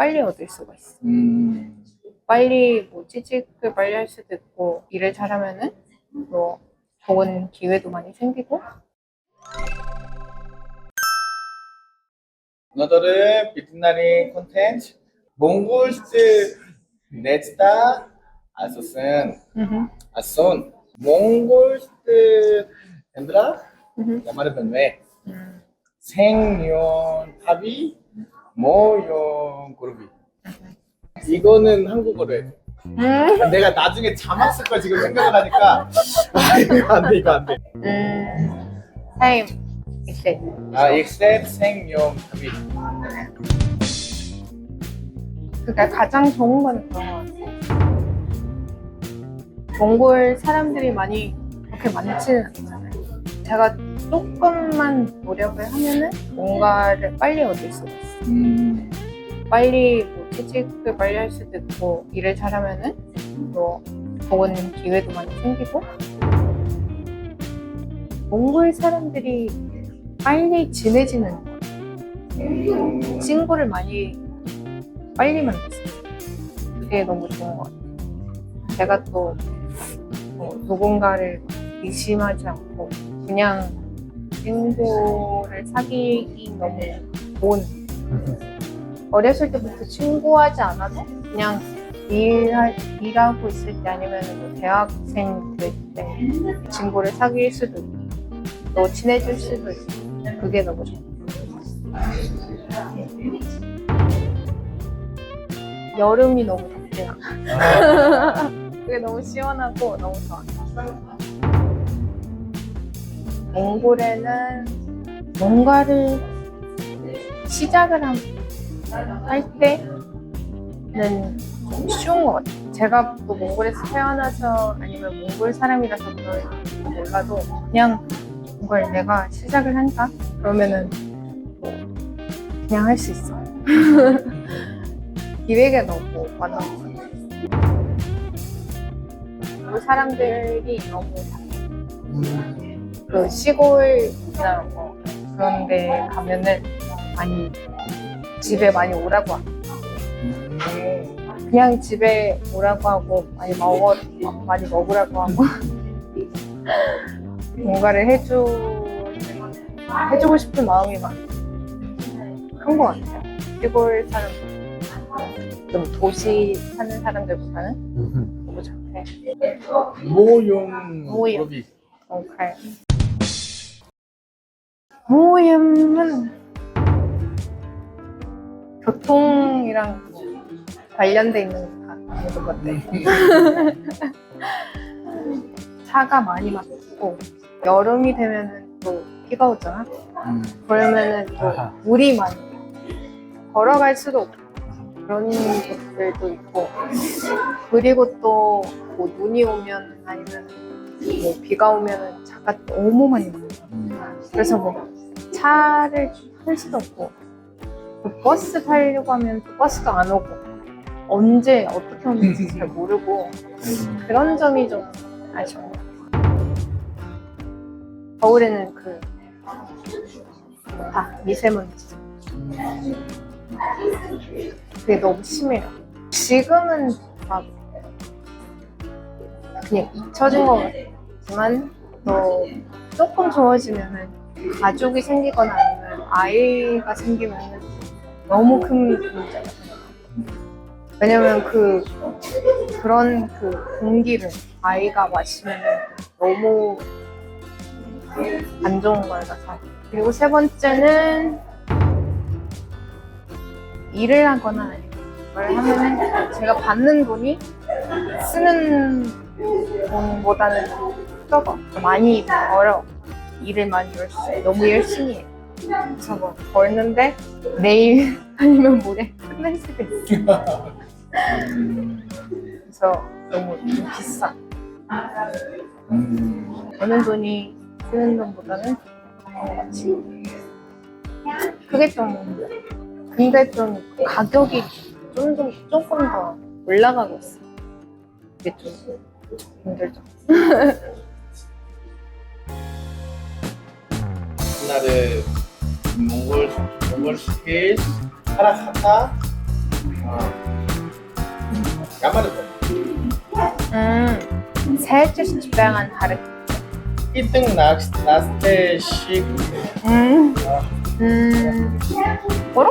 빨리 얻을 수가 있어. 빨리 뭐 취직을 빨리 할 수도 있고, 일을 잘하면은 뭐 좋은 기회도 많이 생기고. Onorları Bitnari Content 몽골스 네츠다 아소슨 아손 몽골스 엠브라 야마르던 왜 생용 합의 모용 그룹이 이거는 한국어로 해. 내가 나중에 자막 쓸 걸 지금 생각을 하니까 이거 안 돼, 이거 안 돼. 타임 이제 except 생용 합의. 그러니까 가장 좋은 건 그런 것 같아요. 몽골 사람들이 많이 그렇게 많지는 않잖아요. 제가 조금만 노력을 하면은 뭔가를 빨리 얻을 수가 있어요. 빨리 뭐 취직을 빨리 할 수도 있고, 일을 잘하면은 뭐 좋은 기회도 많이 생기고. 몽골 사람들이 빨리 친해지는 것 같아요. 친구를 많이 빨리 만났어요. 그게 너무 좋은 것 같아요. 제가 또 누군가를 의심하지 않고 그냥 친구를 사귀기 너무 좋은, 어렸을 때부터 친구하지 않아도 그냥 일하고 있을 때 아니면 뭐 대학생 때 친구를 사귈 수도 있고 또 친해질 수도 있고, 그게 너무 좋아요. 여름이 너무 덥대요. 그게 너무 시원하고 너무 좋아요. 몽골에는 뭔가를 시작을 할 때는 좀 쉬운 것 같아요. 제가 또 몽골에서 태어나서 아니면 몽골 사람이라서 그런지 몰라도 그냥 뭔가를 내가 시작을 한다? 그러면은 뭐 그냥 할 수 있어요. 기회가 너무 많은 것 같아요. 몽골 사람들이 너무 그 시골이나 뭐 그런 데 가면은 많이 집에 많이 오라고 하고 그냥 집에 오라고 하고 많이 먹으라고 하고 뭔가를 해주고 싶은 마음이 큰 것 같아요. 시골 사람들, 좀 도시 사는 사람들보다는 너무 좋대. 모용 모용. 그룹이 오케이. 모임은 교통이랑 관련돼 있는 것 같아. 차가 많이 막히고 여름이 되면은 또 비가 오잖아. 그러면은 또 물이 많이 걸어갈 수도 없고 그런 것들도 있고, 그리고 또 뭐 눈이 오면 아니면 뭐 비가 오면은 차가 너무 많이 막혀. 그래서 뭐 차를 탈 수도 없고, 그 버스 타려고 하면 또 버스가 안 오고 언제 어떻게 오는지 잘 모르고, 그런 점이 좀 아쉬워. 겨울에는 다 미세먼지 그게 너무 심해요. 지금은 막 그냥 잊혀진 것 같지만 또 조금 좋아지면은 가족이 생기거나 아니면 아이가 생기면은 너무 큰 문제가 돼요. 왜냐면 그런 공기를 아이가 마시면은 너무 안 좋은 거라서. 그리고 세 번째는 일을 하거나 아니면 뭘 하면은 제가 받는 돈이 쓰는 돈보다는 적어. 많이 벌어. 일을 많이 너무 열심히 해. 그래서 뭐 벌는데 내일 아니면 모레 끝날 수도 있어. 그래서 너무 좀 비싸. 버는 돈이 쓰는 돈보다는 같이. 그게 좀, 근데 좀 가격이 조금 더 올라가고 있어. 그게 좀 힘들죠. 옛날에 몽골 스킬 하라카타 야마는 거. 살짝 집양한 다른. 1등 나스테식. 뭐라?